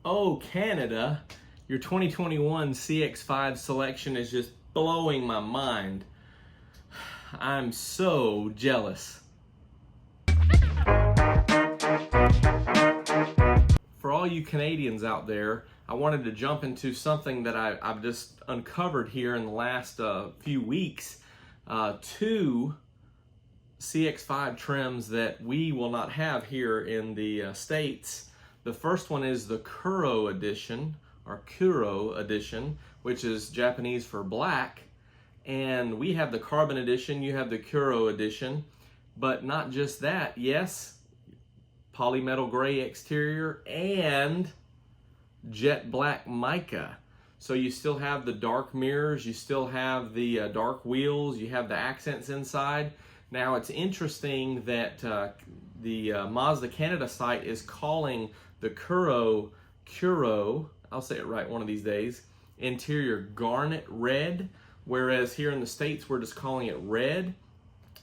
Oh, Canada, your 2021 CX-5 selection is just blowing my mind. I'm so jealous. For all you Canadians out there, I wanted to jump into something that I've just uncovered here in the last few weeks. Two CX-5 trims that we will not have here in the States. The first one is the Kuro Edition, or Kuro Edition, which is Japanese for black. And we have the Carbon Edition, you have the Kuro Edition. But not just that, yes, polymetal gray exterior and jet black mica. So you still have the dark mirrors, you still have the dark wheels, you have the accents inside. Now it's interesting that the Mazda Canada site is calling the Kuro, I'll say it right one of these days, interior garnet red, whereas here in the States we're just calling it red.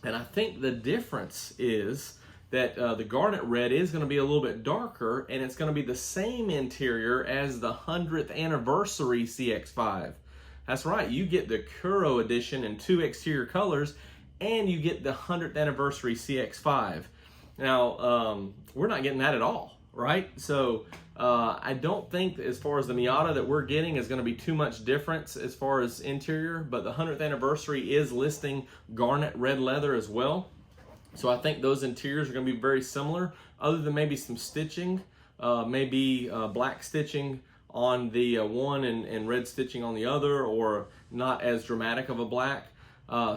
And I think the difference is that the garnet red is going to be a little bit darker, and it's going to be the same interior as the 100th anniversary CX-5. That's right, you get the Kuro Edition in two exterior colors, and you get the 100th anniversary CX-5. Now, we're not getting that at all, right? So I don't think as far as the Miata that we're getting is going to be too much difference as far as interior, but the 100th anniversary is listing garnet red leather as well. So I think those interiors are going to be very similar, other than maybe some stitching, maybe black stitching on the one and red stitching on the other, or not as dramatic of a black.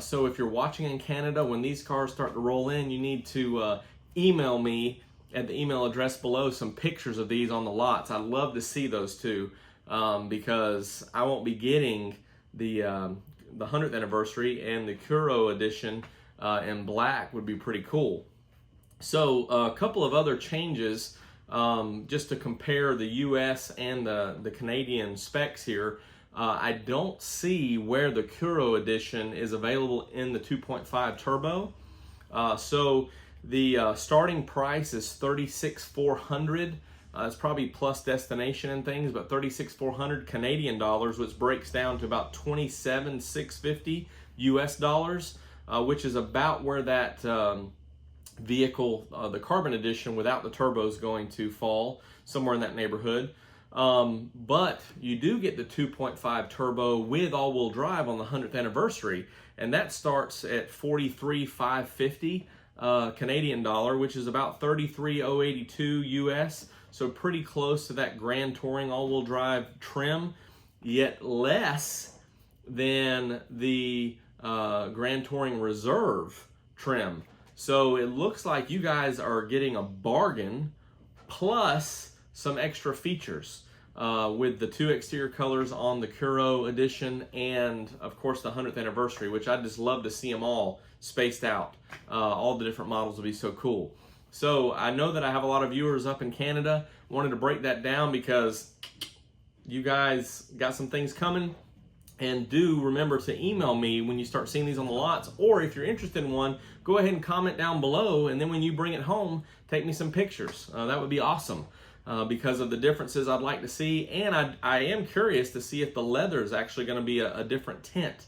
So if you're watching in Canada, when these cars start to roll in, you need to email me at the email address below some pictures of these on the lots. I'd love to see those too, because I won't be getting the 100th anniversary, and the Kuro Edition in black would be pretty cool. So a couple of other changes, just to compare the US and the Canadian specs here. I don't see where the Kuro Edition is available in the 2.5 turbo. So the starting price is $36,400. It's probably plus destination and things, but $36,400 Canadian dollars, which breaks down to about $27,650 US dollars, which is about where that vehicle, the Carbon Edition without the turbo, is going to fall, somewhere in that neighborhood. But you do get the 2.5 turbo with all-wheel drive on the 100th anniversary, and that starts at $43,550 Canadian dollar, which is about $33,082 US. So pretty close to that Grand Touring all-wheel drive trim, yet less than the Grand Touring Reserve trim. So it looks like you guys are getting a bargain plus some extra features with the two exterior colors on the Kuro Edition, and of course the 100th anniversary, which I'd just love to see them all spaced out. All the different models would be so cool. So I know that I have a lot of viewers up in Canada. Wanted to break that down because you guys got some things coming. And do remember to email me when you start seeing these on the lots, or if you're interested in one, go ahead and comment down below, and then when you bring it home, take me some pictures. That would be awesome, because of the differences I'd like to see, and I am curious to see if the leather is actually going to be a different tint,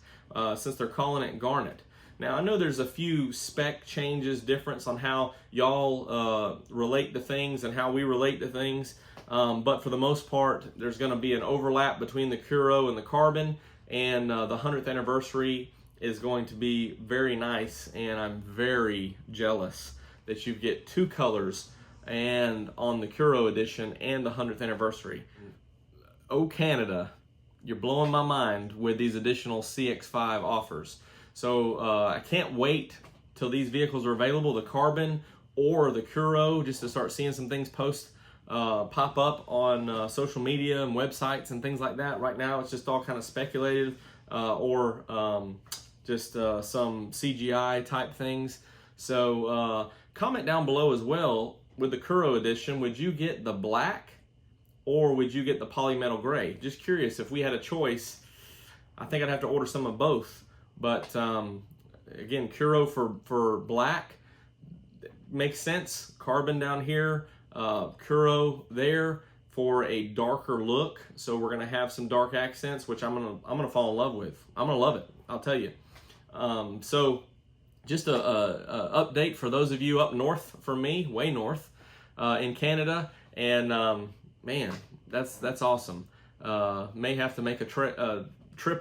since they're calling it garnet. Now, I know there's a few spec changes, difference on how y'all relate to things and how we relate to things, but for the most part, there's going to be an overlap between the Kuro and the Carbon. And the 100th anniversary is going to be very nice, and I'm very jealous that you get two colors and on the Kuro Edition and the 100th anniversary. Oh, Canada, you're blowing my mind with these additional CX-5 offers. So I can't wait till these vehicles are available, the Carbon or the Kuro, just to start seeing some things pop up on social media and websites and things like that. Right now it's just all kind of speculative, or just some CGI type things. So comment down below as well, with the Kuro Edition, would you get the black or would you get the polymetal gray? Just curious, if we had a choice, I think I'd have to order some of both. But again, Kuro for black makes sense. Carbon down here, Kuro there. for a darker look. So we're gonna have some dark accents, which I'm gonna fall in love with. I'm gonna love it, I'll tell you. So just a update for those of you up north from me, way north, in Canada, and man, that's awesome. May have to make a trip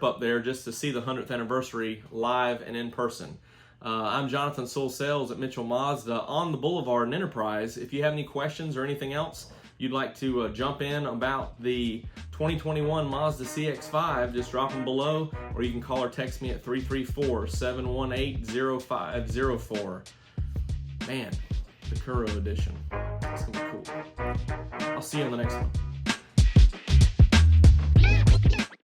up there just to see the 100th anniversary live and in person. I'm Jonathan Sewell Sales at Mitchell Mazda on the Boulevard in Enterprise. If you have any questions or anything else you'd like to jump in about the 2021 Mazda CX-5, just drop them below, or you can call or text me at 334-718-0504. Man, the Kuro Edition. It's gonna be cool. I'll see you on the next one.